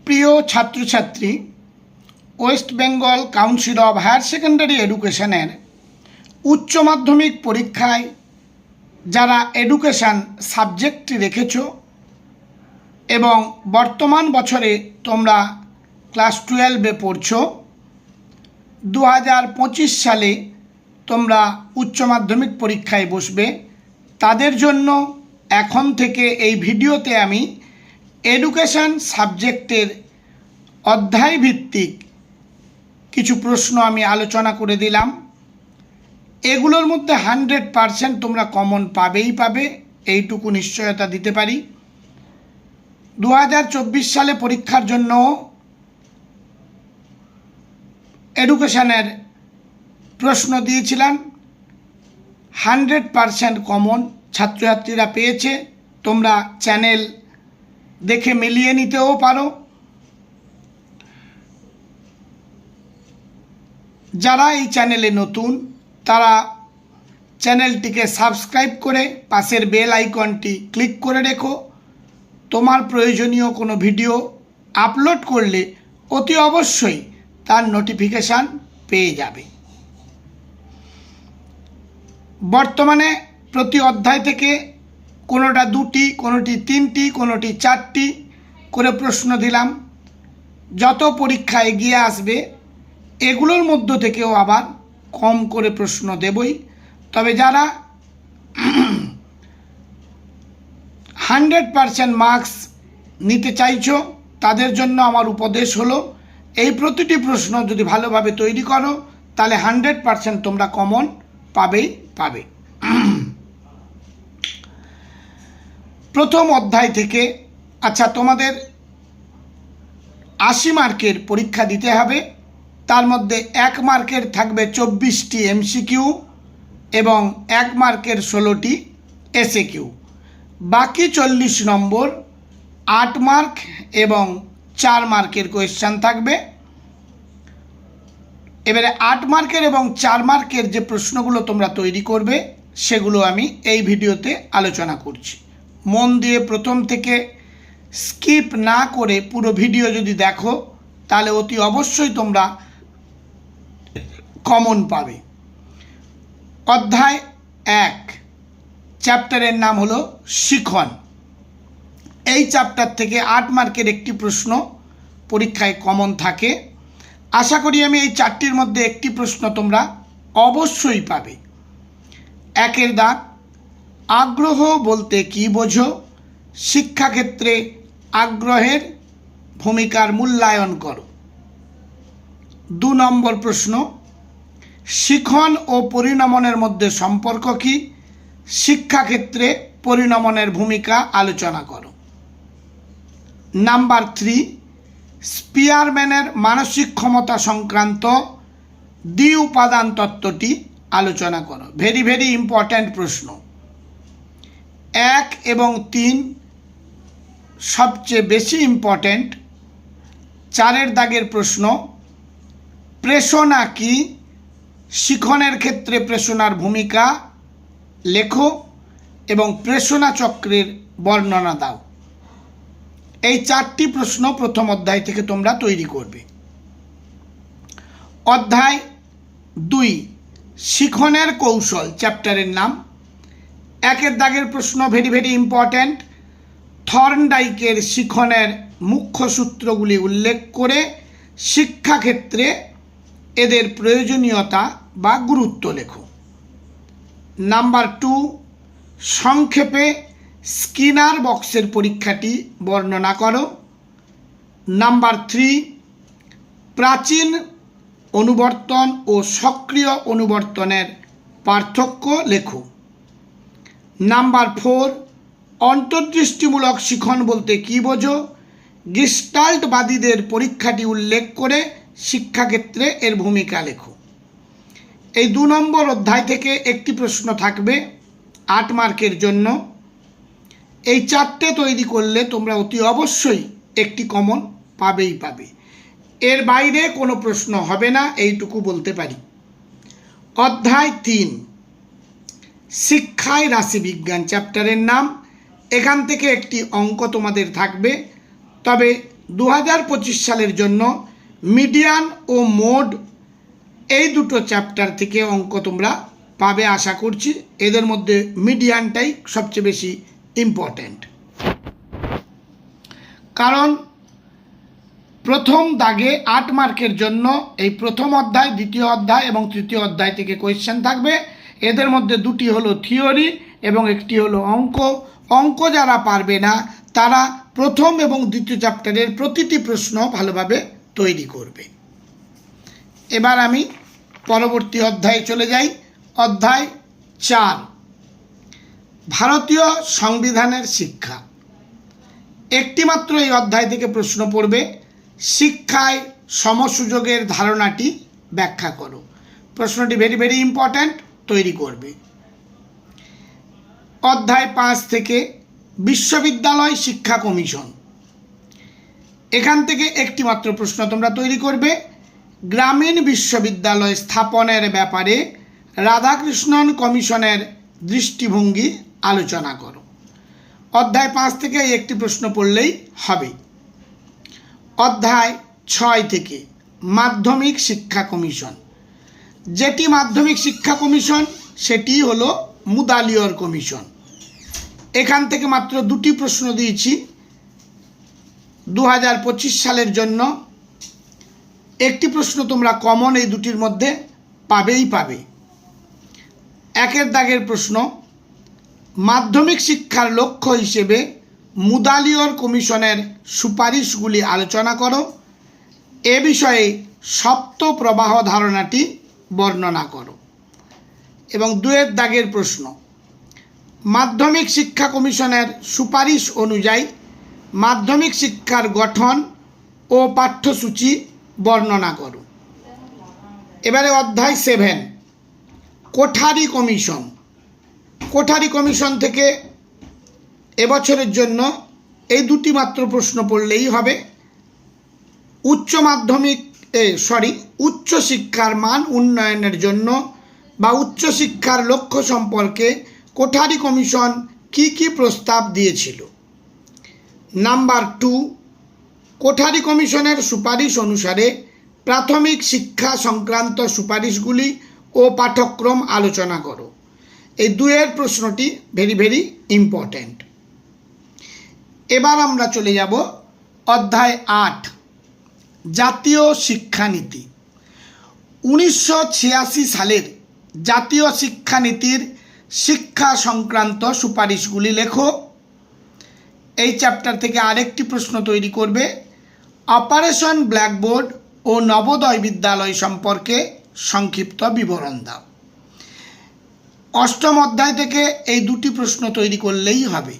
প্রিয় ছাত্রছাত্রী, West Bengal Council of Higher Secondary এডুকেশনের উচ্চ মাধ্যমিক পরীক্ষায় যারা এডুকেশান সাবজেক্টটি রেখেছ এবং বর্তমান বছরে তোমরা ক্লাস 12-এ পড়ছো, 2025 সালে তোমরা উচ্চ মাধ্যমিক পরীক্ষায় বসবে, তাদের জন্য এখন থেকে এই ভিডিওতে আমি এডুকেশান সাবজেক্টের অধ্যায় ভিত্তিক কিছু প্রশ্ন আমি আলোচনা করে দিলাম। এগুলোর মধ্যে 100% তোমরা কমন পাবে, এইটুকু নিশ্চয়তা দিতে পারি। 2024 সালে পরীক্ষার জন্য এডুকেশানের প্রশ্ন দিয়েছিলাম, 100% কমন ছাত্রছাত্রীরা পেয়েছে। তোমরা চ্যানেল দেখে মিলিয়ে নিতেও পারো। যারা এই চ্যানেলে নতুন তারা চ্যানেলটিকে সাবস্ক্রাইব করে পাশের বেল আইকনটি ক্লিক করে রেখো। তোমার প্রয়োজনীয় কোনো ভিডিও আপলোড করলে অতি অবশ্যই তার নোটিফিকেশান পেয়ে যাবে। বর্তমানে প্রতি অধ্যায় থেকে কোনোটা 2টি, কোনোটি 3টি, কোনোটি 4টি করে প্রশ্ন দিলাম। যত পরীক্ষা এগিয়ে আসবে এগুলোর মধ্য থেকেও আবার কম করে প্রশ্ন দেবই। তবে যারা 100% মার্কস নিতে চাইছো তাদের জন্য আমার উপদেশ হলো, এই প্রতিটি প্রশ্ন যদি ভালোভাবে তৈরি করো তাহলে 100% তোমরা কমন পাবে। প্রথম অধ্যায় থেকে, আচ্ছা, তোমাদের 80 মার্কের পরীক্ষা দিতে হবে। তার মধ্যে 1 মার্কের থাকবে 24টি এমসিকিউ এবং 1 মার্কের 16টি এসএকিউ। বাকি 40 নম্বর 8 মার্ক এবং 4 মার্কের কোয়েশ্চান থাকবে। এবারে 8 মার্কের এবং 4 মার্কের যে প্রশ্নগুলো তোমরা তৈরি করবে সেগুলো আমি এই ভিডিওতে আলোচনা করছি। মন দিয়ে প্রথম থেকে স্কিপ না করে পুরো ভিডিও যদি দেখো তাহলে অতি অবশ্যই তোমরা কমন পাবে। অধ্যায় 1, চ্যাপ্টারের নাম হলো শিখন। এই চ্যাপ্টার থেকে 8 মার্কের একটি প্রশ্ন পরীক্ষায় কমন থাকে। আশা করি আমি এই 4টির মধ্যে একটি প্রশ্ন তোমরা অবশ্যই পাবে। 1-এর দাগ, আগ্রহ বলতে কি বোঝো? শিক্ষাক্ষেত্রে আগ্রহের ভূমিকার মূল্যায়ন করো। 2 নম্বর প্রশ্ন, শিখন ও পরিণমনের মধ্যে সম্পর্ক কি? শিক্ষাক্ষেত্রে পরিণমনের ভূমিকা আলোচনা করো। নাম্বার 3, স্পিয়ারম্যানের মানসিক ক্ষমতা সংক্রান্ত দ্বি উপাদান তত্ত্বটি আলোচনা করো। ভেরি ইম্পর্ট্যান্ট প্রশ্ন। 1 এবং 3 সবচেয়ে বেশি ইম্পর্ট্যান্ট। 4-এর দাগের প্রশ্ন, প্রেষণা কি? শিখনের ক্ষেত্রে প্রেষণার ভূমিকা লেখো এবং প্রেষণা চক্রের বর্ণনা দাও। এই 4টি প্রশ্ন প্রথম অধ্যায় থেকে তোমরা তৈরি করবে। অধ্যায় 2, শিখনের কৌশল, চ্যাপ্টারের নাম। 1-এর দাগের প্রশ্ন ভেরি ইম্পর্ট্যান্ট। থর্নডাইকের শিখনের মুখ্য সূত্রগুলি উল্লেখ করে শিক্ষাক্ষেত্রে এদের প্রয়োজনীয়তা বা গুরুত্ব লেখো। নাম্বার 2, সংক্ষেপে স্কিনার বক্সের পরীক্ষাটি বর্ণনা করো। নাম্বার 3, প্রাচীন অনুবর্তন ও সক্রিয় অনুবর্তনের পার্থক্য লেখো। নাম্বার 4, অন্তর্দৃষ্টিমূলক শিখন বলতে কী বোঝো? গেস্টাল্টবাদীদের পরীক্ষাটি উল্লেখ করে শিক্ষাক্ষেত্রে এর ভূমিকা লেখো। এই 2 নম্বর অধ্যায় থেকে একটি প্রশ্ন থাকবে 8 মার্কের জন্য। এই 4টে তৈরি করলে তোমরা অতি অবশ্যই একটি কমন পাবে। এর বাইরে কোনো প্রশ্ন হবে না, এইটুকু বলতে পারি। অধ্যায় 3, শিক্ষায় রাশিবিজ্ঞান, চ্যাপ্টারের নাম। এখান থেকে একটি অঙ্ক তোমাদের থাকবে, তবে 2025 সালের জন্য মিডিয়ান ও মোড এই দুটো চ্যাপ্টার থেকে অঙ্ক তোমরা পাবে আশা করছি। এদের মধ্যে মিডিয়ানটাই সবচেয়ে বেশি ইম্পর্ট্যান্ট, কারণ প্রথম দাগে 8 মার্কের জন্য এই প্রথম অধ্যায়, দ্বিতীয় অধ্যায় এবং তৃতীয় অধ্যায় থেকে কোয়েশ্চেন থাকবে। এদের মধ্যে দুটি হলো থিওরি এবং একটি হলো অঙ্ক। অঙ্ক যারা পারবে না তারা প্রথম এবং দ্বিতীয় চ্যাপ্টারের প্রতিটি প্রশ্ন ভালোভাবে তৈরি করবে। এবার আমি পরবর্তী অধ্যায়ে চলে যাই। অধ্যায় 4, ভারতীয় সংবিধানের শিক্ষা। একটি মাত্র এই অধ্যায় থেকে প্রশ্ন পড়বে, শিক্ষায় সমসুযোগের ধারণাটি ব্যাখ্যা করো। প্রশ্নটি ভেরি ভেরি ইম্পর্ট্যান্ট, তৈরি করবে। অধ্যায় 5 থেকে বিশ্ববিদ্যালয় শিক্ষা কমিশন। এখান থেকে একটি মাত্র প্রশ্ন তোমরা তৈরি করবে, গ্রামীণ বিশ্ববিদ্যালয় স্থাপনের ব্যাপারে রাধাকৃষ্ণন কমিশনের দৃষ্টিভঙ্গি আলোচনা করো। অধ্যায় 5 থেকে একটি প্রশ্ন পড়লেই হবে। অধ্যায় 6 থেকে মাধ্যমিক শিক্ষা কমিশন। যেটি মাধ্যমিক শিক্ষা কমিশন সেটি হলো মুদালিয়র কমিশন। এখান থেকে মাত্র দুটি প্রশ্ন দিয়েছি 2025 সালের জন্য। একটি প্রশ্ন তোমরা কমন এই দুটির মধ্যে পাবেই পাবে। 1 দাগের প্রশ্ন, মাধ্যমিক শিক্ষার লক্ষ্য হিসেবে মুদালিয়র কমিশনের সুপারিশগুলি আলোচনা করো। এ বিষয়ে সপ্ত প্রবাহ ধারণাটি বর্ণনা করো। এবং 2 দাগের প্রশ্ন, মাধ্যমিক শিক্ষা কমিশনের সুপারিশ অনুযায়ী মাধ্যমিক শিক্ষার গঠন ও পাঠ্যসূচি বর্ণনা করো। এবারে অধ্যায় 7, কোঠারি কমিশন। কোঠারি কমিশন থেকে এবছরের জন্য এই দুটি মাত্র প্রশ্ন পড়লেই হবে। উচ্চ শিক্ষার মান উন্নয়নের জন্য বা উচ্চশিক্ষার লক্ষ্য সম্পর্কে কোঠারি কমিশন কি কি প্রস্তাব দিয়েছিল। নাম্বার 2, কোঠারি কমিশনের সুপারিশ অনুসারে প্রাথমিক শিক্ষা সংক্রান্ত সুপারিশগুলি ও পাঠ্যক্রম আলোচনা করো। এই 2 প্রশ্নটি ভেরি ভেরি ইম্পর্ট্যান্ট। এবার আমরা চলে যাব অধ্যায় 8, জাতীয় শিক্ষানীতি। 1986 সালের জাতীয় শিক্ষানীতির শিক্ষা সংক্রান্ত সুপারিশগুলি লেখো। এই চ্যাপ্টার থেকে আরেকটি প্রশ্ন তৈরি করবে, অপারেশন ব্ল্যাকবোর্ড ও নবোদয় বিদ্যালয় সম্পর্কে সংক্ষিপ্ত বিবরণ দাও। 8ম অধ্যায় থেকে এই দুটি প্রশ্ন তৈরি করলেই হবে।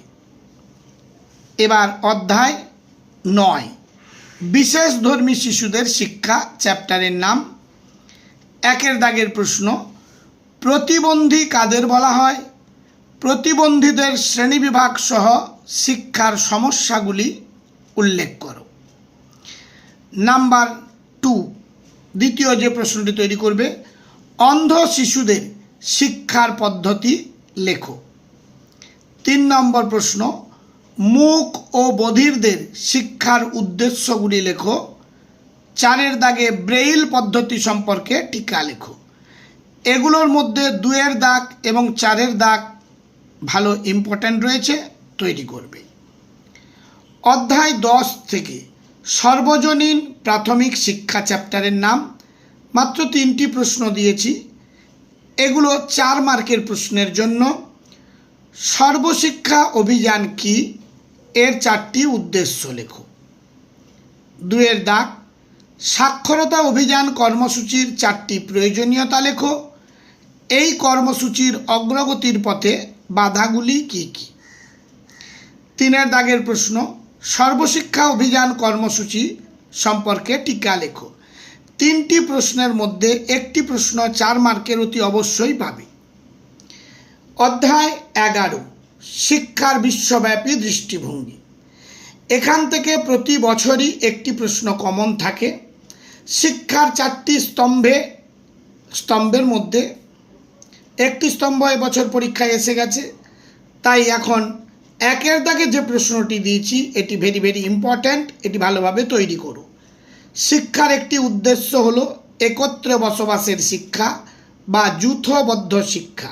এবার অধ্যায় 9, বিশেষ ধর্মী শিশুদের শিক্ষা। চ্যাপ্টারের নাম। 1 দাগের প্রশ্ন, প্রতিবন্ধী কাদের বলা হয়? প্রতিবন্ধীদের শ্রেণীবিভাগ সহ শিক্ষার সমস্যাগুলি উল্লেখ করো। নাম্বার 2, দ্বিতীয় যে প্রশ্নটি তৈরি করবে, অন্ধ শিশুদের শিক্ষার পদ্ধতি লেখো। 3 নম্বর প্রশ্ন, মূক ও বধিরদের শিক্ষার উদ্দেশ্যগুলি লেখো। 4 দাগে ব্রেইল পদ্ধতি সম্পর্কে টিকা লেখো। এগুলোর মধ্যে 2 দাগ এবং 4 দাগ ভালো ইম্পর্ট্যান্ট রয়েছে, তৈরি করবে। অধ্যায় 10 থেকে সর্বজনীন প্রাথমিক শিক্ষা। চ্যাপ্টারের নাম। মাত্র 3টি প্রশ্ন দিয়েছি, এগুলো 4 মার্কের প্রশ্নের জন্য। সর্বশিক্ষা অভিযান কি? এর 4টি উদ্দেশ্য লেখো। 2 দাগ, সাক্ষরতা অভিযান কর্মসূচির 4টি প্রয়োজনীয়তা লেখো। এই কর্মসূচির অগ্রগতির পথে বাধাগুলি কি কি? 3 দাগের প্রশ্ন, সর্বশিক্ষা অভিযান কর্মসূচি সম্পর্কে টিকা লেখো। 3টি প্রশ্নের মধ্যে একটি প্রশ্ন 4 মার্কের অতি অবশ্যই পাবে। অধ্যায় 11, শিক্ষার বিশ্বব্যাপী দৃষ্টিভঙ্গি। এখান থেকে প্রতি বছরই একটি প্রশ্ন কমন থাকে। শিক্ষার 4টি স্তম্ভের মধ্যে একটি স্তম্ভ এবছর পরীক্ষায় এসে গেছে, তাই এখন একের দাগে যে প্রশ্নটি দিয়েছি এটি ভেরি ভেরি ইম্পর্ট্যান্ট, এটি ভালোভাবে তৈরি করো। শিক্ষার একটি উদ্দেশ্য হলো একত্রে বসবাসের শিক্ষা বা যূথবদ্ধ শিক্ষা।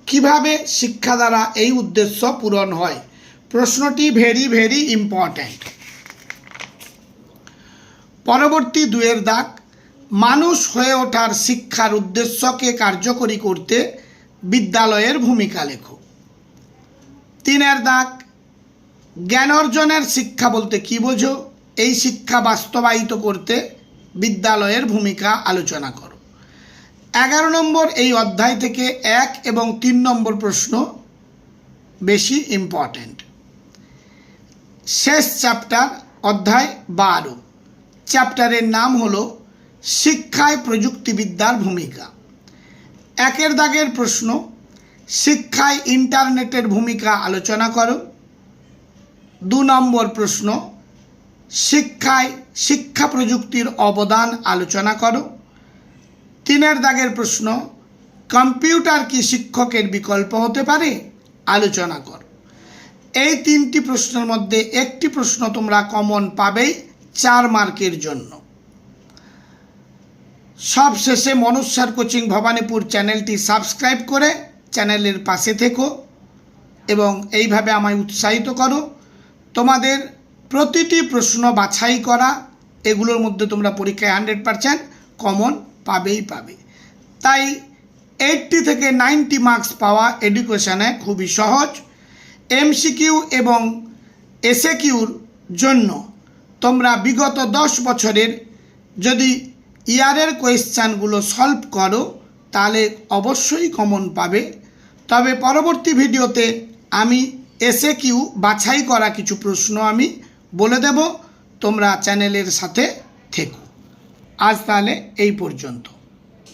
কিভাবে শিক্ষা দ্বারা এই উদ্দেশ্য পূরণ হয়? প্রশ্নটি ভেরি ভেরি ইম্পর্ট্যান্ট। পরবর্তী 2 দাগ, মানুষ হয়ে ওঠার শিক্ষার উদ্দেশ্যকে কার্যকরী করতে বিদ্যালয়ের ভূমিকা লেখো। 3 দাগ, জ্ঞান অর্জনের শিক্ষা বলতে কী বোঝো? এই শিক্ষা বাস্তবায়িত করতে বিদ্যালয়ের ভূমিকা আলোচনা করো। 11 নম্বর এই অধ্যায় থেকে 1 এবং 3 নম্বর প্রশ্ন বেশি ইম্পর্ট্যান্ট। শেষ চ্যাপ্টার অধ্যায় 12, চ্যাপ্টারের নাম হলো শিক্ষায় প্রযুক্তিবিদ্যার ভূমিকা। 1 দাগের প্রশ্ন, শিক্ষায় ইন্টারনেটের ভূমিকা আলোচনা করো। 2 নম্বর প্রশ্ন, শিক্ষায় শিক্ষা প্রযুক্তির অবদান আলোচনা করো। 3 দাগের প্রশ্ন, কম্পিউটার কি শিক্ষকের বিকল্প হতে পারে? আলোচনা করো। এই 3টি প্রশ্নের মধ্যে একটি প্রশ্ন তোমরা কমন পাবেই 4 মার্কের জন্য। সবশেষে মনোজ স্যার কোচিং ভবানীপুর চ্যানেলটি সাবস্ক্রাইব করে চ্যানেলের পাশে থেকো এবং এইভাবে আমায় উৎসাহিত করো। তোমাদের প্রতিটি প্রশ্ন বাছাই করা, এগুলোর মধ্যে তোমরা পরীক্ষায় 100% কমন পাবেই পাবে। তাই 80 থেকে 90 মার্কস পাওয়া এডুকেশনে খুবই সহজ। এমসিকিউ এবং এসএকিউর জন্য তোমরা বিগত 10 বছরের যদি ইয়ারের কোয়েশ্চানগুলো সলভ করো তাহলে অবশ্যই কমন পাবে। তবে পরবর্তী ভিডিওতে আমি এসএকিউ বাছাই করা কিছু প্রশ্ন আমি বলে দেব, তোমরা চ্যানেলের সাথে থেকো। আজ তাহলে এই পর্যন্ত।